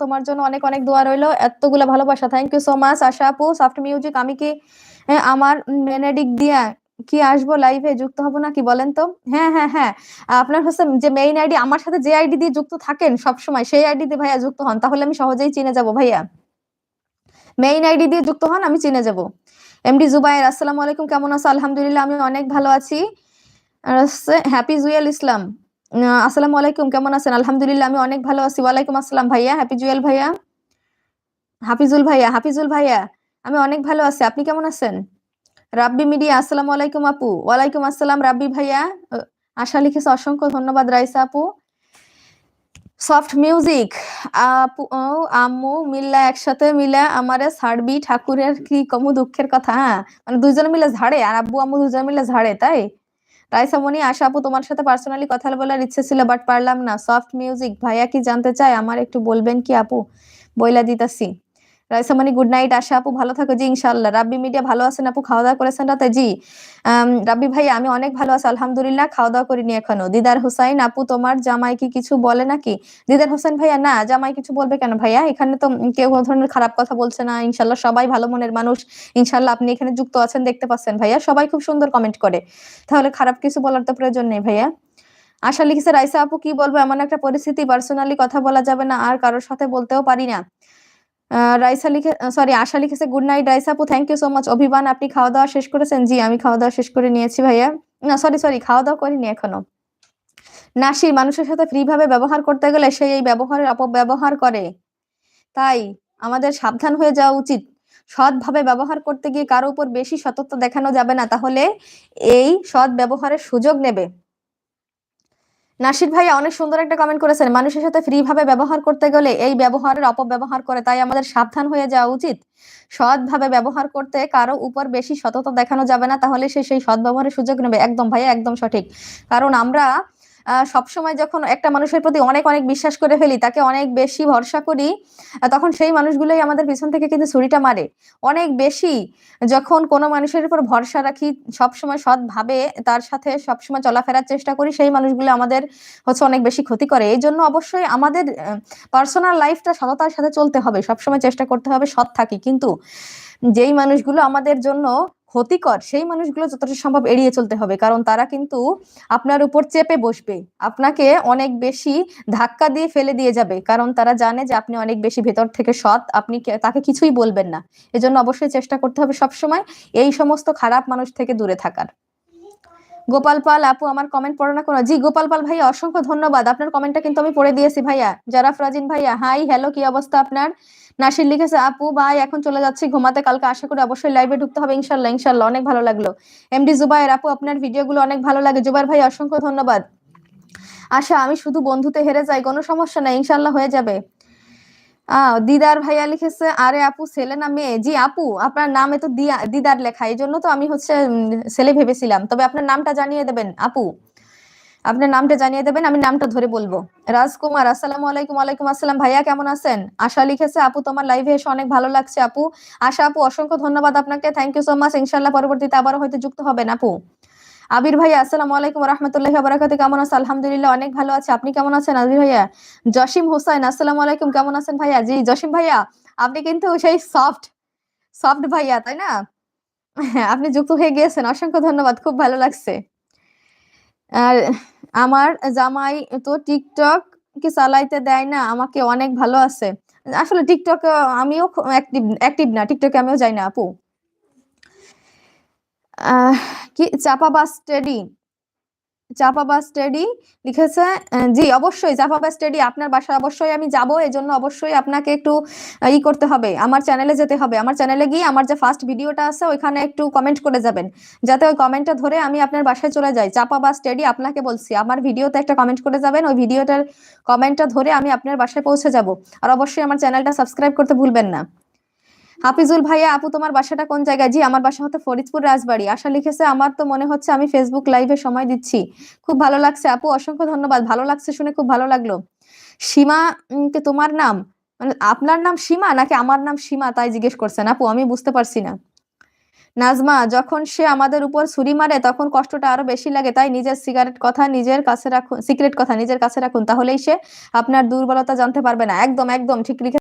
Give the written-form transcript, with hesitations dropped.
তোমার জন্য অনেক অনেক দোয়া রইলো, এতগুলা ভালোবাসা। থ্যাংক ইউ সো মাচ আশা আপু। সফট মিউজিক, আমি কি আমার মেনেডিক দিয়া কি আসবো লাইভে যুক্ত হবো নাকি বলেন তো? হ্যাঁ হ্যাঁ হ্যাঁ, আপনার হচ্ছে যে মেইন আইডি, আমার সাথে যে আইডি দিয়ে যুক্ত থাকেন সব সময়, সেই আইডি দিয়ে ভাইয়া যুক্ত হন, তাহলে আমি সহজেই চিনে যাব ভাইয়া। মেইন আইডি দিয়ে যুক্ত হন, আমি চিনে যাব। এমডি জুবাইর, আসসালামু আলাইকুম, কেমন আছো? আলহামদুলিল্লাহ, আমি অনেক ভালো আছি। হ্যাপি জুয়েল ইসলাম, আসসালামু আলাইকুম, কেমন আছেন? আলহামদুলিল্লাহ, আমি অনেক ভালো আছি। ওয়ালাইকুম আসসালাম ভাইয়া। হ্যাপি জুয়েল ভাইয়া, হাফিজুল ভাইয়া, আমি অনেক ভালো আছি, আপনি কেমন আছেন? রাব্বি মিডিয়া, আসসালামু আলাইকুম আপু। ওয়ালাইকুম আসসালাম রাব্বি ভাইয়া। আশা লিখেছে, অসংখ্য ধন্যবাদ রাইসা আপু। সফট মিউজিক, আপু ও আম্মু মিল্লা একসাথে মিলা আমারে ছাড়বি, ঠাকুরের কি কমু দুঃখের কথা। হ্যাঁ, মানে দুইজনে মিলে ঝাড়ে, আর আব্বু আম্মু দুজনে মিলে ঝাড়ে, তাই? রাইসা মনি, আশা আপু তোমার সাথে পার্সোনালি কথা বলার ইচ্ছে ছিল, বাট পারলাম না। সফট মিউজিক ভাইয়া কি জানতে চাই, আমার একটু বলবেন কি আপু? বইলা দিতাছি। রাইসা মনি, গুড নাইট আশা আপু, ভালো থাকো। জি ইনশাল্লাহ। রাব্বি মিডিয়া, ভালো আছেন আপু? খাওয়া দাওয়া করেছেন রাতে? জি রাব্বি ভাইয়া, আমি অনেক ভালো আছি আলহামদুলিল্লাহ, খাওয়া দাওয়া করিনি এখনো। দিদার হোসাইন আপু, তোমার জামাই কি কিছু বলে নাকি? দিদার হোসেন ভাইয়া, না, জামাই কিছু বলবে কেন ভাইয়া? এখানে তো কেউ কোনো ধরনের খারাপ কথা বলছে না, ইনশাল্লাহ সবাই ভালো মনের মানুষ। ইনশাল্লাহ আপনি এখানে যুক্ত আছেন, দেখতে পাচ্ছেন ভাইয়া, সবাই খুব সুন্দর কমেন্ট করে, তাহলে খারাপ কিছু বলার তো প্রয়োজন নেই ভাইয়া। আশা লিখেছে, রাইসা আপু কি বলবো, এমন একটা পরিস্থিতি, পার্সোনালি কথা বলা যাবে না, আর কারোর সাথে বলতেও পারি না। আশা লিখেছে, গুড নাইট রাইসা আপু, থ্যাংক ইউ সো মাচ। অভিমান, আপনি খাওয়া দাওয়া শেষ করেছেন? জি আমি খাওয়া দাওয়া শেষ করে নিয়েছি ভাইয়া। না সরি, খাওয়া দাওয়া করিনি এখনো। নাসির, মানুষের সাথে ফ্রি ভাবে ব্যবহার করতে গেলে সে এই ব্যবহারের অপব্যবহার করে, তাই আমাদের সাবধান হয়ে যাওয়া উচিত। সৎভাবে ব্যবহার করতে গিয়ে কারো উপর বেশি সততা দেখানো যাবে না, তাহলে এই সৎ ব্যবহারের সুযোগ নেবে। নাসির ভাইয়া অনেক সুন্দর একটা কমেন্ট করেছেন, মানুষের সাথে ফ্রি ভাবে ব্যবহার করতে গেলে এই ব্যবহারের অপব্যবহার করে, তাই আমাদের সাবধান হয়ে যাওয়া উচিত। সৎভাবে ব্যবহার করতে কারো উপর বেশি সততা দেখানো যাবে না, তাহলে সে সেই সৎ ব্যবহারের সুযোগ নেবে। একদম ভাইয়া, একদম সঠিক। কারণ আমরা সবসময় যখন একটা মানুষের প্রতি অনেক অনেক বিশ্বাস করে ফেলি, তাকে অনেক বেশি ভরসা করি, তখন সেই মানুষগুলোই আমাদের পিছন থেকে কিন্তু ছুরিটা মারে। অনেক বেশি যখন কোনো মানুষের উপর ভরসা রাখি, সবসময় সৎভাবে তার সাথে সবসময় চলাফেরার চেষ্টা করি, সেই মানুষগুলো আমাদের হচ্ছে অনেক বেশি ক্ষতি করে। এই জন্য অবশ্যই আমাদের পার্সোনাল লাইফটা সততার সাথে চলতে হবে, সবসময় চেষ্টা করতে হবে সৎ থাকি, কিন্তু যেই মানুষগুলো আমাদের জন্য ক্ষতিকর, সেই মানুষগুলো যতটা সম্ভব এড়িয়ে চলতে হবে, কারণ তারা কিন্তু আপনার উপর চেপে বসবে, আপনাকে অনেক বেশি ধাক্কা দিয়ে ফেলে দিয়ে যাবে, কারণ তারা জানে যে আপনি অনেক বেশি ভেতর থেকে সৎ, আপনি তাকে কিছুই বলবেন না। এজন্য অবশ্যই চেষ্টা করতে হবে সবসময় এই সমস্ত খারাপ মানুষ থেকে দূরে থাকার। গোপাল পাল আপু, আমার কমেন্ট পড়ো না কোনো? জি গোপাল পাল ভাইয়া, অসংখ্য ধন্যবাদ, আপনার কমেন্টটা কিন্তু আমি পড়ে দিয়েছি ভাইয়া। যারা ফ্রাজিন ভাইয়া, হাই হ্যালো, কি অবস্থা আপনার? নাসির লিখেছে, আপু ভাই এখন চলে যাচ্ছি ঘুমাতে, কালকে আশা করি অবশ্যই লাইভে ঢুকতে হবে, ইনশাল্লাহ ইনশাল্লাহ। অনেক ভালো লাগলো। এমডি জুবাইর আপু, আপনার ভিডিওগুলো অনেক ভালো লাগে। জুবাইর ভাই অসংখ্য ধন্যবাদ। আশা, আমি শুধু বন্ধুতে হেরে যাই, কোনো সমস্যা নাই, ইনশাল্লাহ হয়ে যাবে। দিদার ভাইয়া লিখেছে, আরে আপু ছেলে না মেয়ে? জি আপু, আপনার নামে তো দিদার লেখা, এই জন্য তো আমি হচ্ছে ছেলে ভেবেছিলাম, তবে আপনার নামটা জানিয়ে দেবেন আপু, আপনার নামটা জানিয়ে দেবেন, আমি নামটা ধরে বলবো। রাজকুমার, আসসালামু আলাইকুম। ওয়ালাইকুম আসসালাম ভাইয়া, কেমন আছেন? আশা লিখেছে, আপু তোমার লাইভে এসে অনেক ভালো লাগছে আপু। আশা আপু, অসংখ্য ধন্যবাদ আপনাকে, থ্যাংক ইউ সো মাচ। ইনশাল্লাহ পরবর্তীতে আবারও হয়তো যুক্ত হবেন আপু। আবির ভাইয়া, আসসালামু আলাইকুম রহমতুল্লাহি ওয়া বারাকাতুহু, কেমন আছেন? আলহামদুলিল্লাহ অনেক ভালো আছে, আপনি কেমন আছেন আবির ভাইয়া? জসিম হোসেন, আসসালামু আলাইকুম, কেমন আছেন ভাইয়া? জি জসিম ভাইয়া, আপনি কিন্তু সেই সফট সফট ভাইয়া, তাই না? হ্যাঁ, আপনি যুক্ত হয়ে গিয়েছেন, অসংখ্য ধন্যবাদ, খুব ভালো লাগছে। আর আমার জামাই তো টিকটক কি চালাইতে দেয় না আমাকে, অনেক ভালো আছে। আসলে টিকটক আমিও অ্যাক্টিভ না, টিকটকে আমিও যাই না আপু। আহ কি চাপাবা স্টেডি লিখেছে, জি অবশ্যই চাপাবা স্টেডি, আপনার বাসায় অবশ্যই আমি যাব, এজন্য অবশ্যই আপনাকে একটু করতে হবে, আমার চ্যানেলে যেতে হবে। আমার চ্যানেলে গিয়ে আমার যে ফার্স্ট ভিডিওটা আছে ওইখানে একটু কমেন্ট করে যাবেন, যাতে ওই কমেন্টটা ধরে আমি আপনার বাসায় চলে যাই। চাপাবা স্টেডি, আপনাকে বলছি, আমার ভিডিওতে একটা কমেন্ট করে যাবেন, ওই ভিডিওটার কমেন্টটা ধরে আমি আপনার বাসায় পৌঁছে যাব। আর অবশ্যই আমার চ্যানেলটা সাবস্ক্রাইব করতে ভুলবেন না। হাফিজুল ভাইয়া, আপু তোমার বাসাটা কোন জায়গায়? জি আমার বাসা হচ্ছে ফরিদপুর রাজবাড়ী। আশা লিখেছে, আমার তো মনে হচ্ছে আমি ফেসবুক লাইভে সময় দিচ্ছি, খুব ভালো লাগছে আপু, অসংখ্য ধন্যবাদ, ভালো লাগছে শুনে, খুব ভালো লাগলো। সীমা, কি তোমার নাম, মানে আপনার নাম সীমা নাকি আমার নাম সীমা, তাই জিজ্ঞেস করছেন আপু, আমি বুঝতে পারছি না। নাজমা, যখন সে আমাদের উপর ছুরি মারে তখন কষ্টটা আরো বেশি লাগে, তাই নিজের সিক্রেট কথা নিজের কাছে রাখুন, তাহলেই সে আপনার দুর্বলতা জানতে পারবে না। একদম একদম ঠিক লিখে